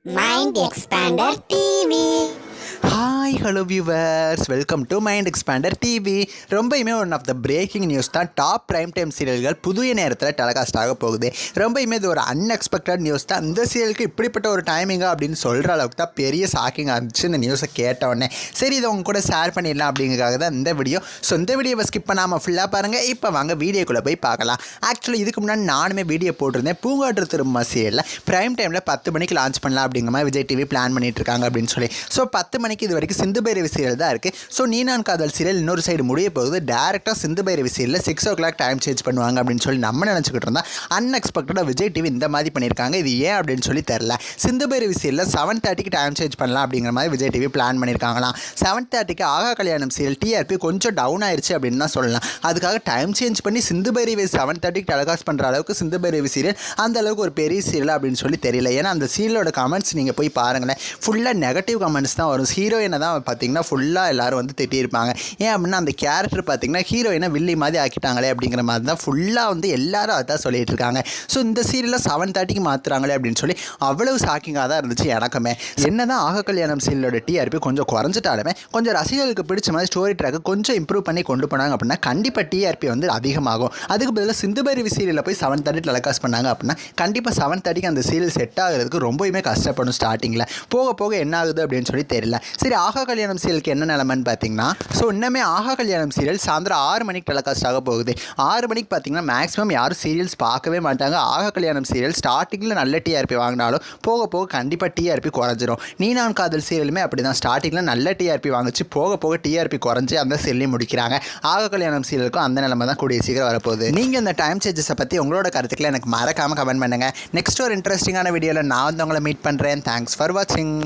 Mind Expander TV. Hi hello viewers, welcome to Mind Expander TV. ரொம்பவுமே one of the breaking news தான். Top prime time சீரியல்கள் புதிய நேரத்தில் telecast ஆக போகுது. ரொம்பவுமே இது ஒரு அன்எக்ஸ்பெக்டட் நியூஸ் தான். இந்த சீரியலுக்கு இப்படிப்பட்ட ஒரு டைமிங்கா அப்படின்னு சொல்கிற அளவுக்கு தான் பெரிய ஷாக்கிங்காக இருந்துச்சு இந்த நியூஸை கேட்டவுடனே. சரி, இதை உங்க கூட ஷேர் பண்ணிடலாம் அப்படிங்கிறதுக்காக தான் இந்த வீடியோ. ஸோ இந்த வீடியோவை ஸ்கிப் பண்ணாமல் ஃபுல்லாக பாருங்கள். இப்போ வாங்க வீடியோக்குள்ளே போய் பார்க்கலாம். ஆக்சுவலி இதுக்கு முன்னாடி நானுமே வீடியோ போட்டிருந்தேன். பூங்காற்று திரும்ப சீரியலில் ப்ரைம் டைமில் 10 மணிக்கு லான்ச் பண்ணலாம் அப்படிங்கிற மாதிரி விஜய் டிவி பிளான் பண்ணிட்டு இருக்காங்க அப்படின்னு சொல்லி. ஸோ 10 மணிக்கு இது வரைக்கும் சிந்து பைரவி சீரியல் தான் இருக்குது. ஸோ நீ நான் காதல் சீரியல் இன்னொரு சைடு முடிய போகுது. டேரெக்டாக சிந்து பைரவி சீரியலில் 6 o'clock டைம் சேஞ்ச் பண்ணுவாங்க அப்படின்னு சொல்லி நம்ம நினச்சிக்கிட்டு இருந்தால் அன்எக்ஸ்பெக்டடாக விஜய் டிவி இந்த மாதிரி பண்ணியிருக்காங்க. இது ஏன் அப்படின்னு சொல்லி தெரில. சிந்து பைரவி சீரியலில் 7:30க்கு டைம் சேஞ்ச் பண்ணலாம் அப்படிங்கிற மாதிரி விஜய் டிவி பிளான் பண்ணியிருக்காங்களாம். 7:30க்கு ஆகா கல்யாணம் சீரியல் டிஆர்பி கொஞ்சம் டவுன் ஆயிடுச்சு அப்படின்னு தான் சொல்லலாம். அதுக்காக டைம் சேஞ்ச் பண்ணி சிந்து பைரவி 7:30க்கு டெலிகாஸ்ட் பண்ணுற அளவுக்கு சிந்து பைரவி சீரியல் அந்த அளவுக்கு ஒரு பெரிய சீரியல் அப்படின்னு சொல்லி தெரியல. ஏன்னா அந்த சீரியலோட கமெண்ட்ஸ் நீங்கள் போய் பாருங்களேன், ஃபுல்லாக நெகட்டிவ் கமெண்ட்ஸ் தான் வரும். ஹீரோயினை தான் பார்த்தீங்கன்னா ஃபுல்லாக எல்லோரும் வந்து திட்டியிருப்பாங்க. ஏன் அப்படின்னா அந்த கேரக்டர் பார்த்தீங்கன்னா ஹீரோயினை வில்லி மாதிரி ஆக்கிட்டாங்களே அப்படிங்கிற மாதிரி தான் ஃபுல்லாக வந்து எல்லாரும் அதான் சொல்லிட்டு இருக்காங்க. ஸோ இந்த சீரியலில் 7:30க்கு மாற்றுறாங்களே அப்படின்னு சொல்லி அவ்வளவு ஷாக்கிங்காக தான் இருந்துச்சு எனக்குமே. என்ன தான் ஆக கல்யாணம் சீரியலோட டிஆர்பி கொஞ்சம் குறைஞ்சிட்டாலுமே கொஞ்சம் ரசிகர்களுக்கு பிடிச்ச மாதிரி ஸ்டோரி ட்ராக்கு கொஞ்சம் இம்ப்ரூவ் பண்ணி கொண்டு போனாங்க அப்படின்னா கண்டிப்பாக டிஆர்பி வந்து அதிகமாகும். அதுக்கு பதிலாக சிந்து பைரவி சீரியலில் போய் 7:30 டெலிகாஸ்ட் பண்ணாங்க அப்படின்னா கண்டிப்பாக 7:30க்கு அந்த சீரியல் செட் ஆகிறதுக்கு ரொம்பவுமே கஷ்டப்படும். ஸ்டார்டிங்கில் போக போக என்ன ஆகுது அப்படின்னு சொல்லி தெரியல. சரி, ஆகா கல்யாணம் சீரியலுக்கு என்ன நிலைமைன்னு பார்த்தீங்கன்னா, ஸோ இன்னமே ஆகா கல்யாணம் சீரியல் சாயந்தரம் 6 மணிக்கு டெலிகாஸ்ட் ஆக போகுது. 6 மணிக்கு பார்த்தீங்கன்னா மேக்ஸிமம் யாரும் சீரியல்ஸ் பார்க்கவே மாட்டாங்க. ஆகா கல்யாணம் சீரியல் ஸ்டார்டிங்கில் நல்ல டிஆர்பி வாங்கினாலும் போக போக கண்டிப்பாக டிஆர்பி குறைஞ்சிரும். நீ நான் காதல் சீரியலுமே அப்படி தான். ஸ்டார்டிங்கில் நல்ல டிஆர்பி வாங்கிச்சு போக போக டிஆர்பி குறைஞ்சி அந்த சீரியலையும் முடிக்கிறாங்க. ஆகா கல்யாணம் சீரியலுக்கும் அந்த நிலைமை தான் கூடிய சீக்கிரம் வரப்போகுது. நீங்கள் இந்த டைம் சேஞ்சஸை பற்றி உங்களோட கருத்துக்களை எனக்கு மறக்காமல் கமெண்ட் பண்ணுங்கள். நெக்ஸ்ட் ஒரு இன்ட்ரெஸ்டிங்கான வீடியோவில் நான் வந்து உங்களை மீட் பண்ணுறேன். தேங்க்ஸ் ஃபார் வாட்சிங்.